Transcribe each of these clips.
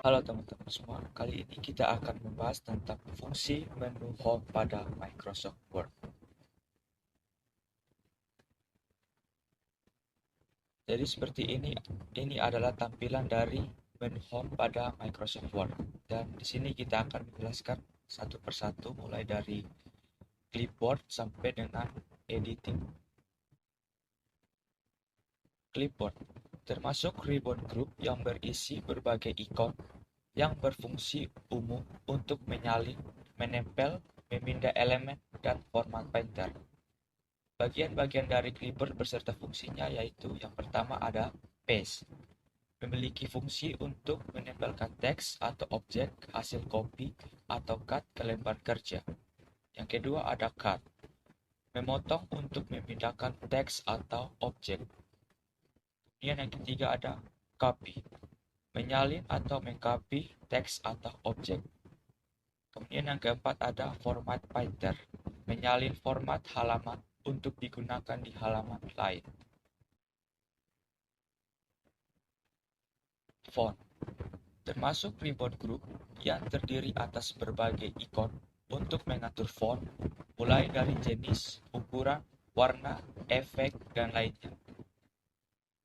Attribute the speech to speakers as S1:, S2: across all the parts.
S1: Halo teman-teman semua, kali ini kita akan membahas tentang fungsi menu home pada Microsoft Word. Jadi seperti ini adalah tampilan dari menu home pada Microsoft Word. Dan di sini kita akan menjelaskan satu persatu mulai dari clipboard sampai dengan editing. Clipboard termasuk ribbon group yang berisi berbagai ikon yang berfungsi umum untuk menyalin, menempel, memindah elemen, dan format painter. Bagian-bagian dari clipboard beserta fungsinya yaitu yang pertama ada paste, memiliki fungsi untuk menempelkan teks atau objek hasil copy atau cut ke lembar kerja. Yang kedua ada cut, memotong untuk memindahkan teks atau objek. Kemudian yang ketiga ada copy, menyalin atau mengcopy teks atau objek. Kemudian yang keempat ada format painter, menyalin format halaman untuk digunakan di halaman lain. Font termasuk ribbon group yang terdiri atas berbagai ikon untuk mengatur font, mulai dari jenis, ukuran, warna, efek, dan lainnya.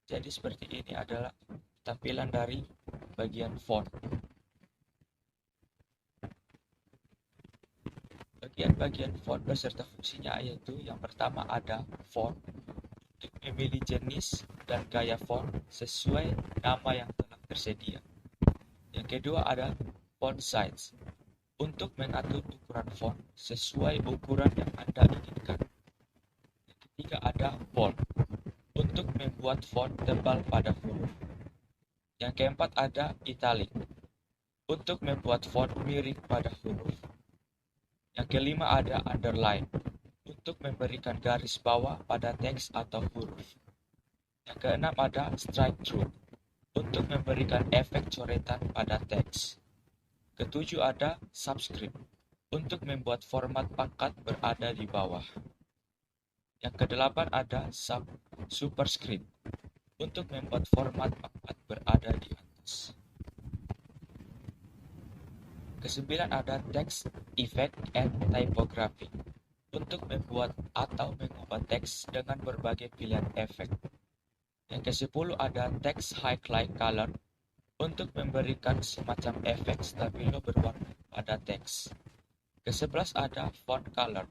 S1: Jadi seperti ini adalah tampilan dari bagian font. Bagian-bagian font beserta fungsinya yaitu yang pertama ada font untuk memilih jenis dan gaya font sesuai nama yang telah tersedia. Yang kedua ada font size untuk mengatur ukuran font sesuai ukuran yang Anda inginkan. Yang ketiga ada bold untuk membuat font tebal pada huruf. Yang keempat ada italic untuk membuat font miring pada huruf. Yang kelima ada underline untuk memberikan garis bawah pada teks atau huruf. Yang keenam ada strike through untuk memberikan efek coretan pada teks. Ketujuh ada subscript untuk membuat format pangkat berada di bawah. Yang kedelapan ada superscript untuk membuat format pangkat berada di atas. Kesembilan ada text effect and typography untuk membuat atau mengubah teks dengan berbagai pilihan efek. Yang ke-10 ada text highlight color untuk memberikan semacam efek stabilo berwarna pada teks. Ke-11 ada font color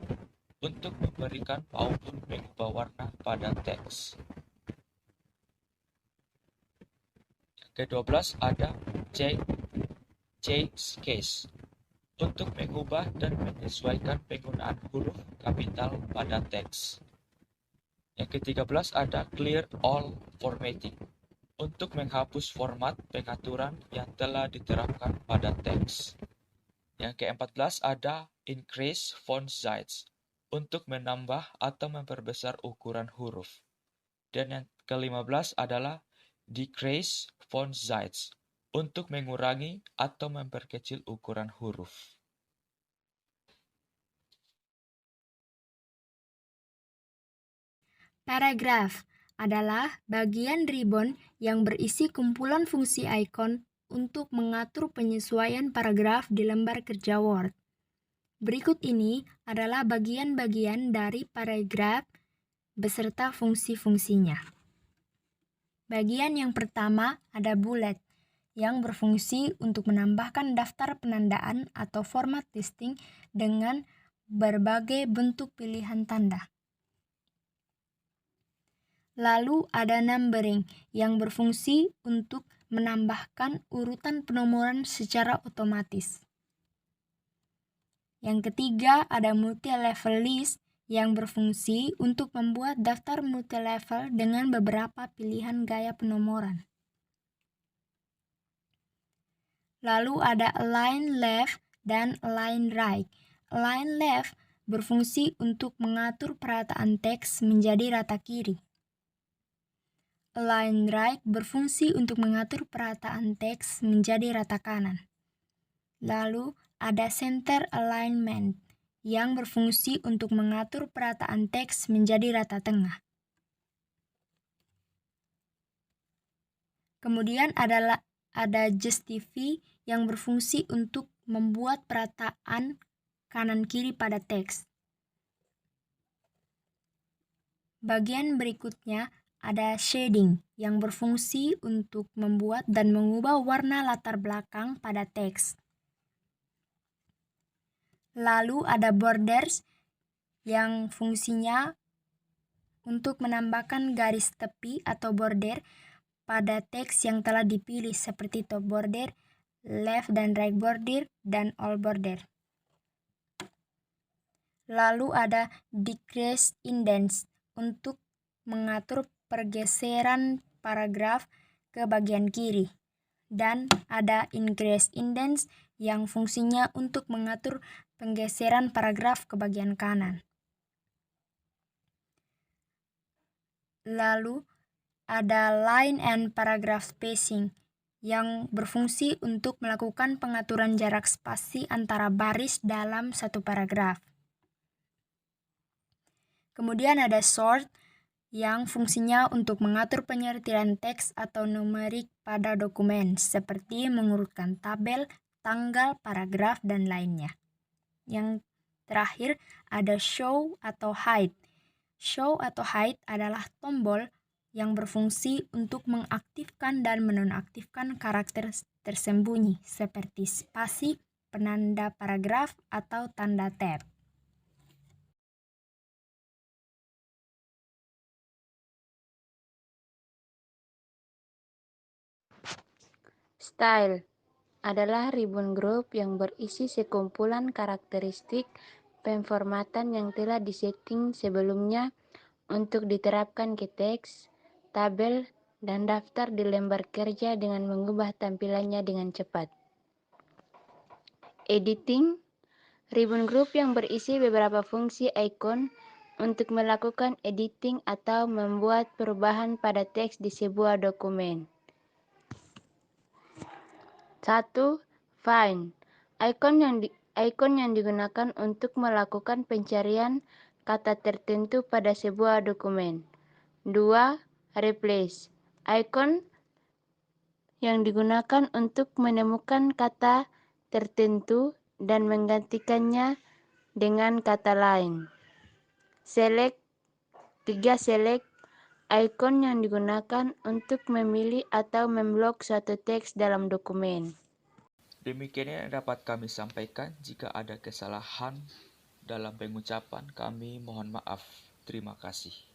S1: untuk memberikan maupun mengubah warna pada teks. Yang ke-12 ada change case untuk mengubah dan menyesuaikan penggunaan huruf kapital pada teks. Yang ke-13 ada clear all formatting untuk menghapus format pengaturan yang telah diterapkan pada teks. Yang ke-14 ada increase font size untuk menambah atau memperbesar ukuran huruf. Dan yang ke-15 adalah decrease font size untuk mengurangi atau memperkecil ukuran huruf.
S2: Paragraf adalah bagian ribbon yang berisi kumpulan fungsi ikon untuk mengatur penyesuaian paragraf di lembar kerja Word. Berikut ini adalah bagian-bagian dari paragraf beserta fungsi-fungsinya. Bagian yang pertama ada bullet, yang berfungsi untuk menambahkan daftar penandaan atau format listing dengan berbagai bentuk pilihan tanda. Lalu ada numbering yang berfungsi untuk menambahkan urutan penomoran secara otomatis. Yang ketiga ada multi-level list yang berfungsi untuk membuat daftar multi-level dengan beberapa pilihan gaya penomoran. Lalu ada align left dan align right. Align left berfungsi untuk mengatur perataan teks menjadi rata kiri. Align right berfungsi untuk mengatur perataan teks menjadi rata kanan. Lalu ada center alignment yang berfungsi untuk mengatur perataan teks menjadi rata tengah. Kemudian ada ada justify yang berfungsi untuk membuat perataan kanan-kiri pada teks. Bagian berikutnya ada shading yang berfungsi untuk membuat dan mengubah warna latar belakang pada teks. Lalu ada borders yang fungsinya untuk menambahkan garis tepi atau border pada teks yang telah dipilih seperti top border, left dan right border, dan all border. Lalu ada decrease indents untuk mengatur pergeseran paragraf ke bagian kiri. Dan ada increase indents yang fungsinya untuk mengatur penggeseran paragraf ke bagian kanan. Lalu ada line and paragraph spacing yang berfungsi untuk melakukan pengaturan jarak spasi antara baris dalam satu paragraf. Kemudian ada sort yang fungsinya untuk mengatur penyortiran teks atau numerik pada dokumen, seperti mengurutkan tabel, tanggal, paragraf, dan lainnya. Yang terakhir ada show atau hide. Show atau hide adalah tombol yang berfungsi untuk mengaktifkan dan menonaktifkan karakter tersembunyi seperti spasi, penanda paragraf, atau tanda tab.
S3: Style adalah ribbon group yang berisi sekumpulan karakteristik pemformatan yang telah disetting sebelumnya untuk diterapkan ke teks, tabel, dan daftar di lembar kerja dengan mengubah tampilannya dengan cepat. Editing, ribbon group yang berisi beberapa fungsi icon untuk melakukan editing atau membuat perubahan pada teks di sebuah dokumen. 1. Find, icon yang digunakan untuk melakukan pencarian kata tertentu pada sebuah dokumen. 2. Replace, icon yang digunakan untuk menemukan kata tertentu dan menggantikannya dengan kata lain. Select, 3. Select, icon yang digunakan untuk memilih atau memblok suatu teks dalam dokumen.
S1: Demikian yang dapat kami sampaikan. Jika ada kesalahan dalam pengucapan, kami mohon maaf. Terima kasih.